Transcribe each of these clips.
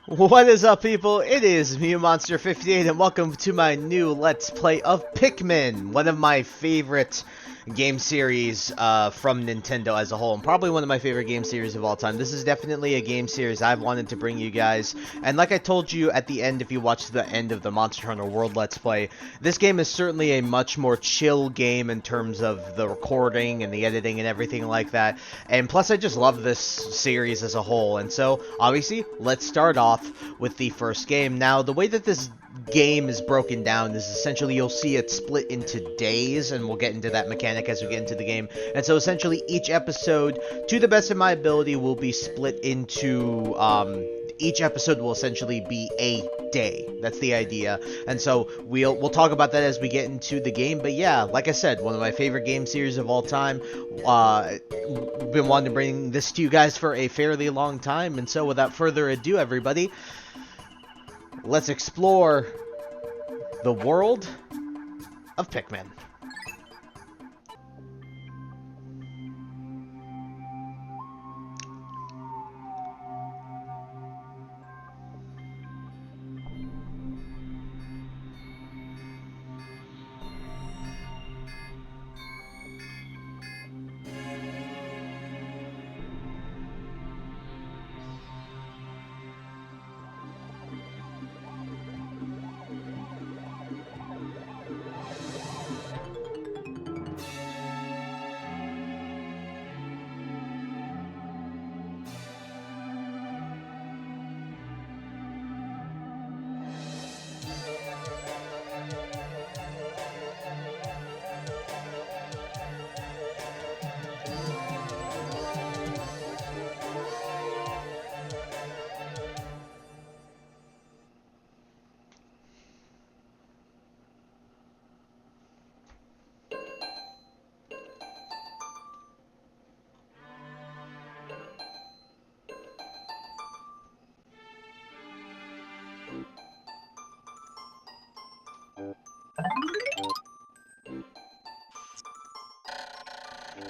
What is up, people? It is MewMonster58 and welcome to my new Let's Play of Pikmin, one of my favorite game series from Nintendo as a whole, and probably one of my favorite game series of all time. This is definitely a game series I've wanted to bring you guys, and like I told you at the end, if you watched the end of the Monster Hunter World Let's Play, this game is certainly a much more chill game in terms of the recording and the editing and everything like that, and plus I just love this series as a whole, and so obviously let's start off with the first game. Now, the way that this game is broken down is essentially you'll see it split into days, and we'll get into that mechanic as we get into the game. And so essentially each episode, to the best of my ability, will be split into each episode will essentially be a day. That's the idea. And so we'll talk about that as we get into the game. But yeah, like I said, one of my favorite game series of all time. Been wanting to bring this to you guys for a fairly long time. And so without further ado, everybody, let's explore the world of Pikmin.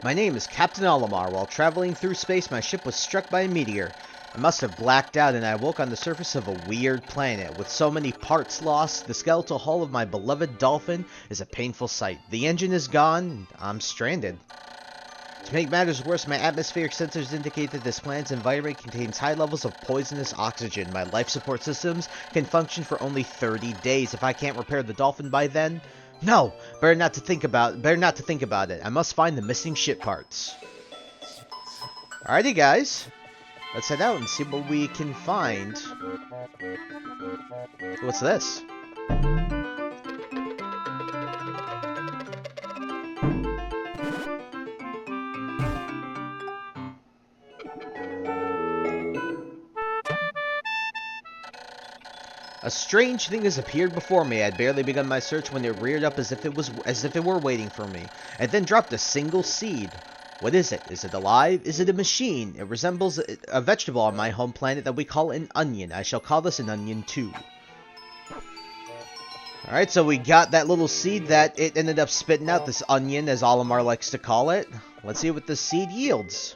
My name is Captain Olimar. While traveling through space, my ship was struck by a meteor. I must have blacked out and I woke on the surface of a weird planet. With so many parts lost, the skeletal hull of my beloved dolphin is a painful sight. The engine is gone, and I'm stranded. To make matters worse, my atmospheric sensors indicate that this planet's environment contains high levels of poisonous oxygen. My life support systems can function for only 30 days. If I can't repair the dolphin by then... No! Better not to think about it. I must find the missing ship parts. Alrighty, guys. Let's head out and see what we can find. What's this? A strange thing has appeared before me. I had barely begun my search when it reared up as if it were waiting for me. It then dropped a single seed. What is it? Is it alive? Is it a machine? It resembles a vegetable on my home planet that we call an onion. I shall call this an onion too. Alright, so we got that little seed that it ended up spitting out, this onion as Olimar likes to call it. Let's see what the seed yields.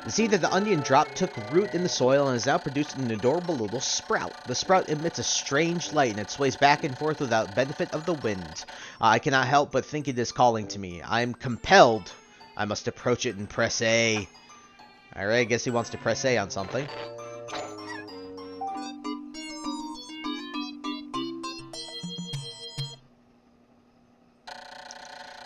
The seed that the onion dropped took root in the soil and has now produced an adorable little sprout. The sprout emits a strange light and it sways back and forth without benefit of the wind. I cannot help but think it is calling to me. I am compelled. I must approach it and press A. Alright, I guess he wants to press A on something.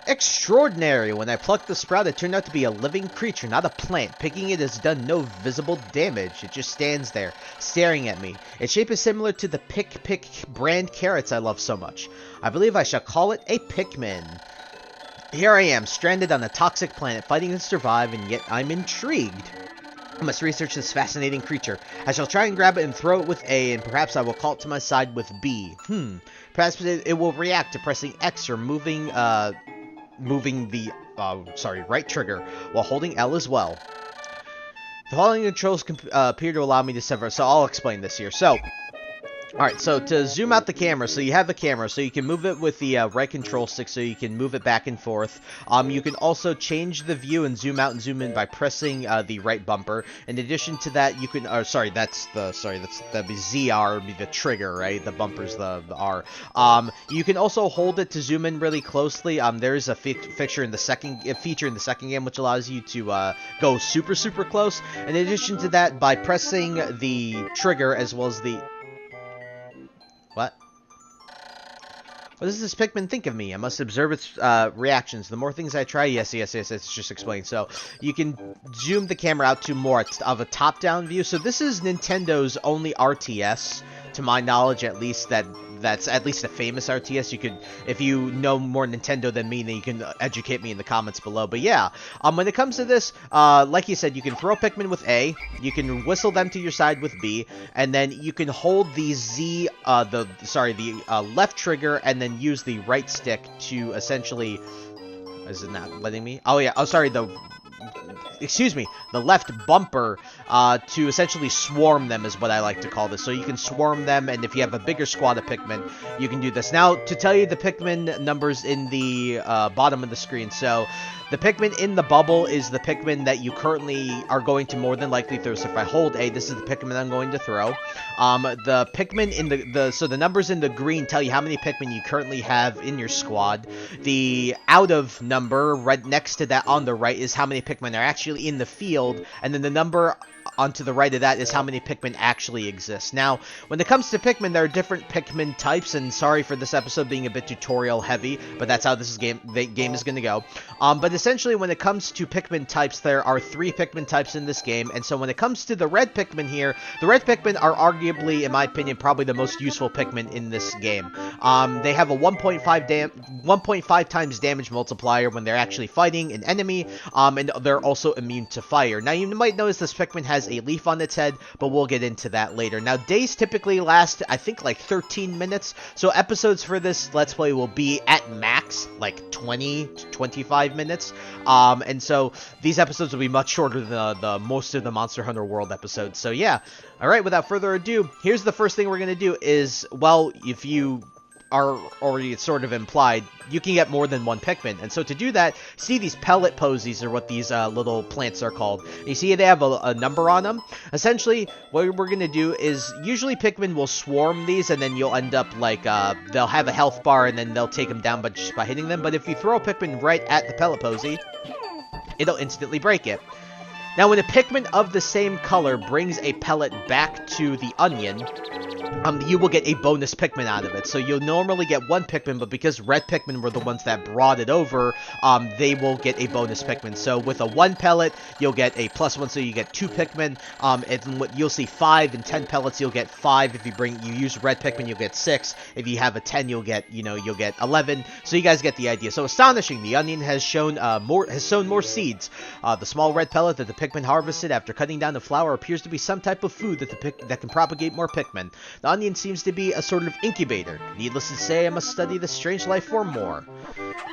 Extraordinary! When I plucked the sprout, it turned out to be a living creature, not a plant. Picking it has done no visible damage. It just stands there, staring at me. Its shape is similar to the Pick brand carrots I love so much. I believe I shall call it a Pikmin. Here I am, stranded on a toxic planet, fighting to survive, and yet I'm intrigued. I must research this fascinating creature. I shall try and grab it and throw it with A, and perhaps I will call it to my side with B. Perhaps it will react to pressing X or moving the right trigger while holding L as well. The following controls appear to allow me to sever, so I'll explain this here. So, Alright, so to zoom out the camera, so you have the camera, so you can move it with the right control stick, so you can move it back and forth. You can also change the view and zoom out and zoom in by pressing the right bumper. In addition to that, you can, that'd be ZR, would be the trigger, right? The bumper's the R. You can also hold it to zoom in really closely. There is a feature in the second game which allows you to go super, super close. In addition to that, by pressing the trigger as well as the... What? What does this Pikmin think of me? I must observe its reactions. The more things I try... Yes, it's just explained. So, you can zoom the camera out to more of a top-down view. So, this is Nintendo's only RTS, to my knowledge, at least, that's at least a famous RTS. You could, if you know more Nintendo than me, then you can educate me in the comments below. But yeah, when it comes to this, like you said, you can throw Pikmin with A, you can whistle them to your side with B, and then you can hold the left trigger and then use the right stick to essentially... Is it not letting me? Oh yeah, the left bumper to essentially swarm them is what I like to call this. So you can swarm them, and if you have a bigger squad of Pikmin, you can do this. Now, to tell you the Pikmin numbers in the bottom of the screen. So, the Pikmin in the bubble is the Pikmin that you currently are going to more than likely throw. So if I hold A, this is the Pikmin I'm going to throw. The Pikmin in so the numbers in the green tell you how many Pikmin you currently have in your squad. The out of number right next to that on the right is how many Pikmin are actually in the field, and then the number onto the right of that is how many Pikmin actually exist. Now, when it comes to Pikmin, there are different Pikmin types, and sorry for this episode being a bit tutorial heavy, but that's how the game is going to go. But essentially, when it comes to Pikmin types, there are 3 Pikmin types in this game, and so when it comes to the red Pikmin here, the red Pikmin are arguably, in my opinion, probably the most useful Pikmin in this game. They have a 1.5 times damage multiplier when they're actually fighting an enemy, and they're also immune to fire. Now, you might notice this Pikmin has a leaf on its head, but we'll get into that later. Now, days typically last, I think, like 13 minutes, so episodes for this Let's Play will be at max, like 20 to 25 minutes, and so these episodes will be much shorter than the most of the Monster Hunter World episodes. So yeah, alright, without further ado, here's the first thing we're going to do is, well, if you are already sort of implied, you can get more than one Pikmin. And so to do that, see these pellet posies are what these little plants are called. You see they have a number on them. Essentially, what we're going to do is, usually Pikmin will swarm these, and then you'll end up like, they'll have a health bar, and then they'll take them down just by hitting them. But if you throw a Pikmin right at the pellet posy, it'll instantly break it. Now, when a Pikmin of the same color brings a pellet back to the onion, you will get a bonus Pikmin out of it. So you'll normally get one Pikmin, but because red Pikmin were the ones that brought it over, they will get a bonus Pikmin. So with a 1 pellet, you'll get a +1, so you get 2 Pikmin. And you'll see 5 and 10 pellets, you'll get 5. If you use red Pikmin, you'll get 6. If you have a 10, you'll get 11. So you guys get the idea. So astonishing, the onion has sown more seeds. The small red pellet that the Pikmin harvested after cutting down the flower appears to be some type of food that can propagate more Pikmin. The onion seems to be a sort of incubator. Needless to say, I must study this strange life form more.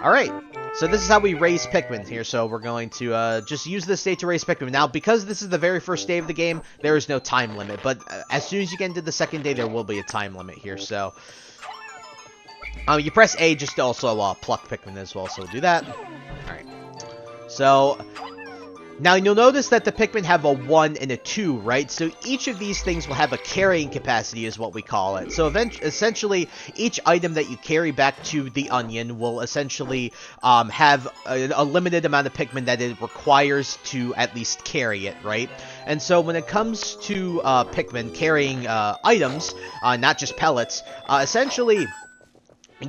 Alright, so this is how we raise Pikmin here. So we're going to just use this day to raise Pikmin. Now, because this is the very first day of the game, there is no time limit. But as soon as you get into the second day, there will be a time limit here. So you press A just to also pluck Pikmin as well. So we'll do that. Alright. So now, you'll notice that the Pikmin have a 1 and a 2, right? So each of these things will have a carrying capacity, is what we call it. So essentially, each item that you carry back to the onion will essentially have a limited amount of Pikmin that it requires to at least carry it, right? And so when it comes to Pikmin carrying items, not just pellets, essentially,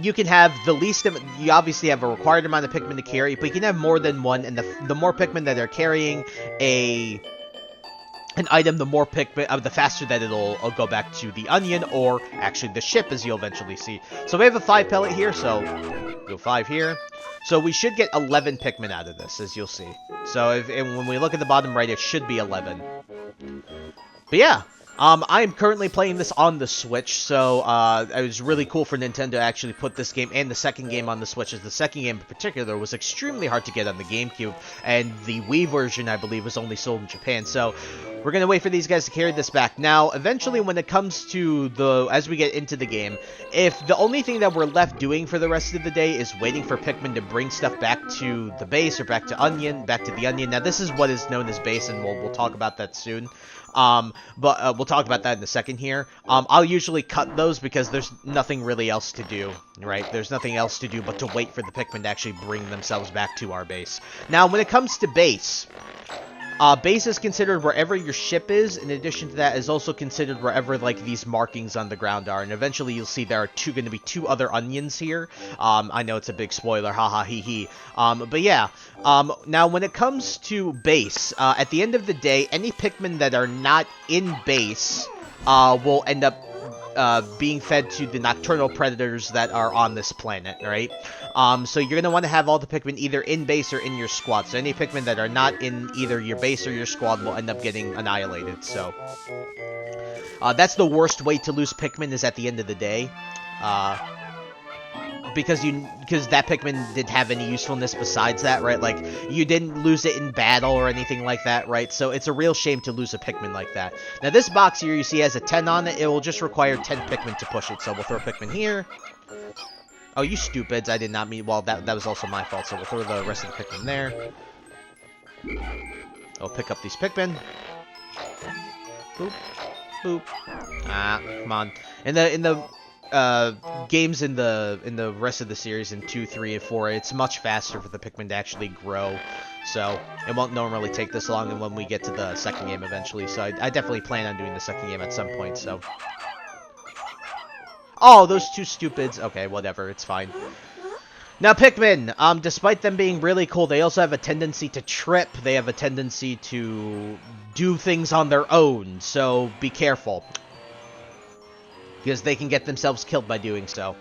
you can have the least of, you obviously have a required amount of Pikmin to carry, but you can have more than one, and the more Pikmin that are carrying an item, the more Pikmin, the faster that it'll go back to the onion, or actually the ship, as you'll eventually see. So we have a 5 pellet here, so go 5 here. So we should get 11 Pikmin out of this, as you'll see. So when we look at the bottom right, it should be 11. But yeah. I'm currently playing this on the Switch, so it was really cool for Nintendo to actually put this game and the second game on the Switch, as the second game in particular was extremely hard to get on the GameCube, and the Wii version, I believe, was only sold in Japan, so we're going to wait for these guys to carry this back. Now, eventually, when it comes to as we get into the game, if the only thing that we're left doing for the rest of the day is waiting for Pikmin to bring stuff back to the base, or back to the Onion. Now, this is what is known as base, and we'll talk about that soon. But we'll talk about that in a second here. I'll usually cut those because there's nothing really else to do, right? There's nothing else to do but to wait for the Pikmin to actually bring themselves back to our base. Now, when it comes to base, base is considered wherever your ship is. In addition to that, is also considered wherever, like, these markings on the ground are. And eventually you'll see there are going to be two other onions here. I know it's a big spoiler, haha, hee hee. But yeah, now when it comes to base, at the end of the day, any Pikmin that are not in base, will end up being fed to the nocturnal predators that are on this planet, right? So you're going to want to have all the Pikmin either in base or in your squad. So any Pikmin that are not in either your base or your squad will end up getting annihilated. So that's the worst way to lose Pikmin, is at the end of the day. Because that Pikmin didn't have any usefulness besides that, right? Like, you didn't lose it in battle or anything like that, right? So it's a real shame to lose a Pikmin like that. Now, this box here, you see, has a 10 on it. It will just require 10 Pikmin to push it. So we'll throw a Pikmin here. Oh, you stupids. I did not mean... Well, that was also my fault. So we'll throw the rest of the Pikmin there. I'll pick up these Pikmin. Boop. Boop. Ah, come on. In the games in the rest of the series, in 2, 3, and 4, it's much faster for the Pikmin to actually grow, so it won't normally take this long. And when we get to the second game eventually, so I definitely plan on doing the second game at some point. So, oh, those two stupids. Okay, whatever, it's fine. Now, Pikmin, despite them being really cool, they also have a tendency to trip. They have a tendency to do things on their own, so be careful, because they can get themselves killed by doing so.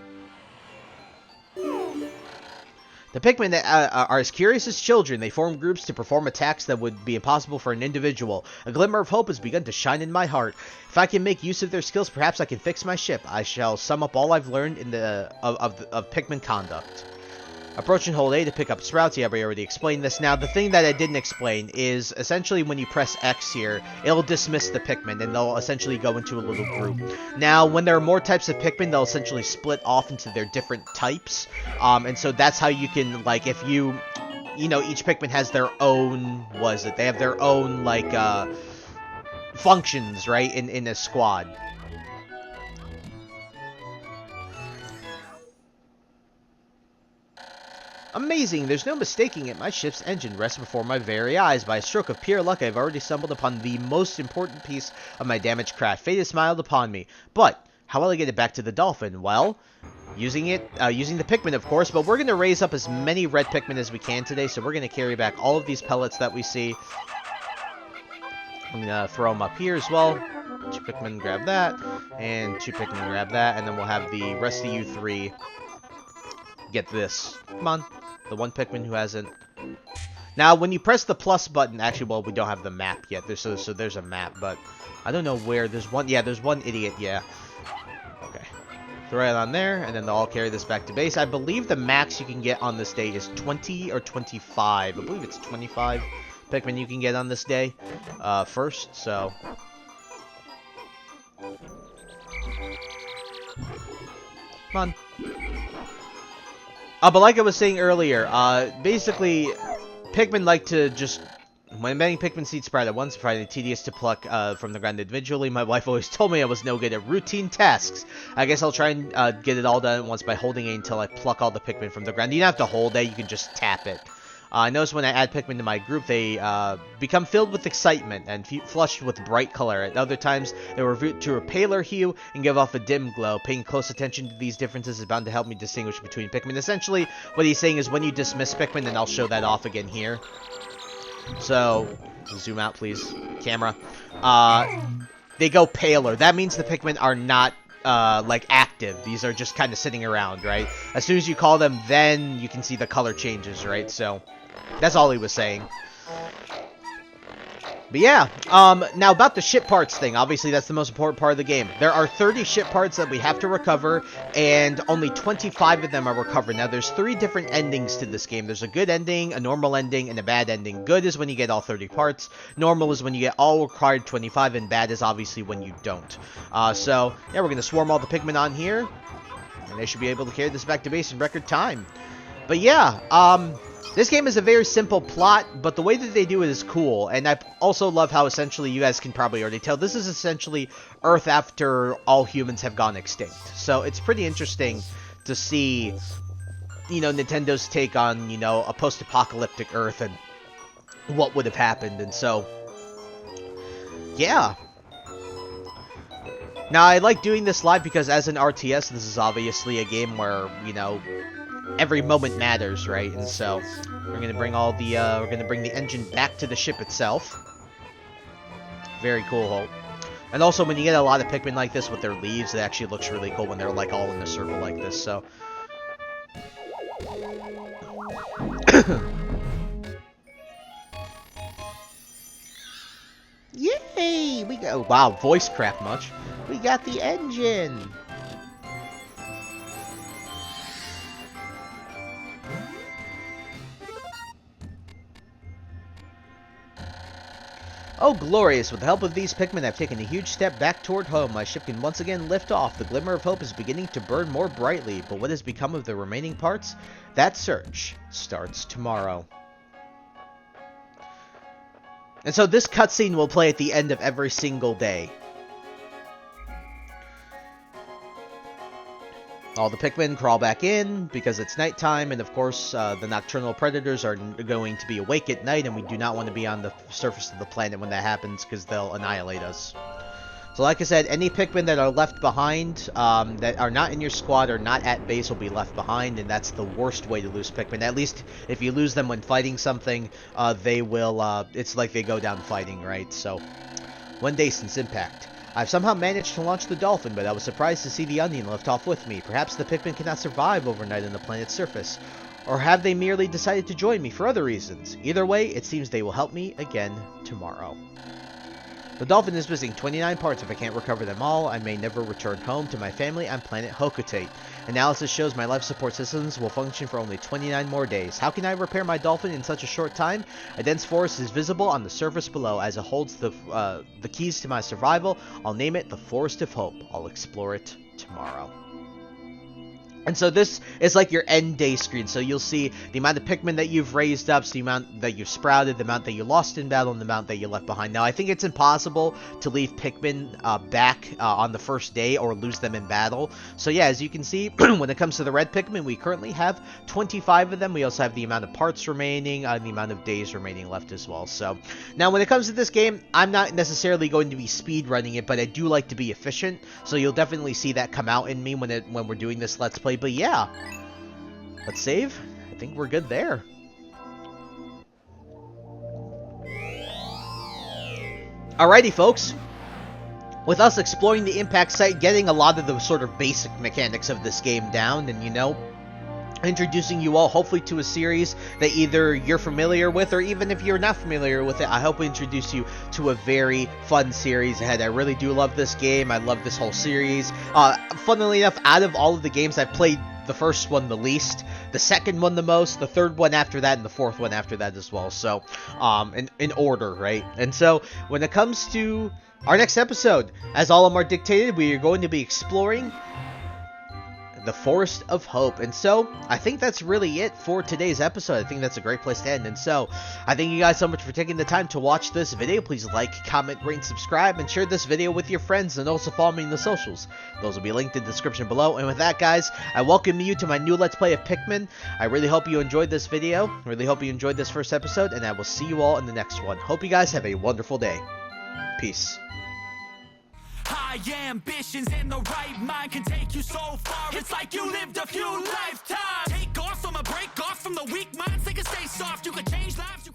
The Pikmin are as curious as children. They form groups to perform attacks that would be impossible for an individual. A glimmer of hope has begun to shine in my heart. If I can make use of their skills, perhaps I can fix my ship. I shall sum up all I've learned in of Pikmin conduct. Approach and hold A to pick up sprouts. Yeah, we already explained this. Now, the thing that I didn't explain is, essentially, when you press X here, it'll dismiss the Pikmin, and they'll essentially go into a little group. Now, when there are more types of Pikmin, they'll essentially split off into their different types. And so that's how you can, like, if you know, each Pikmin has their own, they have their own, like, functions, right, in a squad. Amazing, there's no mistaking it. My ship's engine rests before my very eyes. By a stroke of pure luck, I've already stumbled upon the most important piece of my damaged craft. Fate has smiled upon me. But how will I get it back to the Dolphin? Well, using the Pikmin, of course, but we're going to raise up as many red Pikmin as we can today, so we're going to carry back all of these pellets that we see. I'm going to throw them up here as well. 2 Pikmin, grab that, and 2 Pikmin, grab that, and then we'll have the rest of you 3 get this. Come on. The 1 Pikmin who hasn't. Now, when you press the plus button, actually, well, we don't have the map yet. So there's a map, but I don't know where. There's one. Yeah, there's one idiot. Yeah. Okay. Throw it on there, and then they'll all carry this back to base. I believe the max you can get on this day is 20 or 25. I believe it's 25 Pikmin you can get on this day first, so. Come on. But like I was saying earlier, basically, Pikmin like to just... When many Pikmin seeds sprout at once, finding it tedious to pluck from the ground individually. My wife always told me I was no good at routine tasks. I guess I'll try and get it all done at once by holding A until I pluck all the Pikmin from the ground. You don't have to hold A, you can just tap it. I notice when I add Pikmin to my group, they become filled with excitement and flushed with bright color. At other times, they revert to a paler hue and give off a dim glow. Paying close attention to these differences is bound to help me distinguish between Pikmin. Essentially, what he's saying is when you dismiss Pikmin, then I'll show that off again here. So, zoom out, please. Camera. They go paler. That means the Pikmin are not like active. These are just kind of sitting around, right? As soon as you call them, then you can see the color changes, right? So that's all he was saying. But yeah, now about the ship parts thing, obviously that's the most important part of the game. There are 30 ship parts that we have to recover, and only 25 of them are recovered. Now there's 3 different endings to this game. There's a good ending, a normal ending, and a bad ending. Good is when you get all 30 parts, normal is when you get all required 25, and bad is obviously when you don't. So, yeah, we're going to swarm all the Pikmin on here, and they should be able to carry this back to base in record time. But yeah, this game is a very simple plot, but the way that they do it is cool, and I also love how essentially, you guys can probably already tell, this is essentially Earth after all humans have gone extinct. So it's pretty interesting to see, you know, Nintendo's take on, you know, a post-apocalyptic Earth and what would have happened, and so, yeah. Now, I like doing this live because as an RTS, this is obviously a game where, you know, every moment matters, right? And so we're gonna bring all the we're gonna bring the engine back to the ship itself. Very cool, Holt. And also, when you get a lot of Pikmin like this with their leaves, it actually looks really cool when they're like all in a circle like this. So, yay! We go. Wow, voice crack much. We got the engine. Oh, glorious! With the help of these Pikmin, I've taken a huge step back toward home. My ship can once again lift off. The glimmer of hope is beginning to burn more brightly, but what has become of the remaining parts? That search starts tomorrow. And so this cutscene will play at the end of every single day. All the Pikmin crawl back in because it's nighttime, and of course the nocturnal predators are going to be awake at night, and we do not want to be on the surface of the planet when that happens because they'll annihilate us. So like I said, any Pikmin that are left behind, that are not in your squad or not at base, will be left behind, and that's the worst way to lose Pikmin. At least if you lose them when fighting something, they will, it's like they go down fighting, right? So, one day since impact. I've somehow managed to launch the Dolphin, but I was surprised to see the Onion lift off with me. Perhaps the Pikmin cannot survive overnight on the planet's surface. Or have they merely decided to join me for other reasons? Either way, it seems they will help me again tomorrow. The Dolphin is missing 29 parts. If I can't recover them all, I may never return home to my family on planet Hokotate. Analysis shows my life support systems will function for only 29 more days. How can I repair my Dolphin in such a short time? A dense forest is visible on the surface below as it holds the keys to my survival. I'll name it the Forest of Hope. I'll explore it tomorrow. And so this is like your end day screen. So you'll see the amount of Pikmin that you've raised up, so the amount that you've sprouted, the amount that you lost in battle, and the amount that you left behind. Now, I think it's impossible to leave Pikmin back on the first day or lose them in battle. So yeah, as you can see, when it comes to the red Pikmin, we currently have 25 of them. We also have the amount of parts remaining, the amount of days remaining left as well. So now when it comes to this game, I'm not necessarily going to be speed running it, but I do like to be efficient. So you'll definitely see that come out in me when we're doing this Let's Play. But yeah, let's save. I think we're good there. Alrighty, folks. With us exploring the impact site, getting a lot of the sort of basic mechanics of this game down, and, you know, introducing you all hopefully to a series that either you're familiar with, or even if you're not familiar with it, I hope we introduce you to a very fun series ahead. I really do love this game. I love this whole series. Funnily enough, out of all of the games I've played, the first one the least, the second one the most, the third one after that, and the fourth one after that as well. So, in order, right? And so, when it comes to our next episode, as all of them are dictated, we are going to be exploring the Forest of Hope. And so, I think that's really it for today's episode. I think that's a great place to end. And so, I thank you guys so much for taking the time to watch this video. Please like, comment, rate, and subscribe, and share this video with your friends, and also follow me in the socials. Those will be linked in the description below. And with that, guys, I welcome you to my new Let's Play of Pikmin. I really hope you enjoyed this video. I really hope you enjoyed this first episode, and I will see you all in the next one. Hope you guys have a wonderful day. Peace. High ambitions and the right mind can take you so far. It's like you lived a few lifetimes. Take off from a break off from the weak minds. They can stay soft. You can change lives.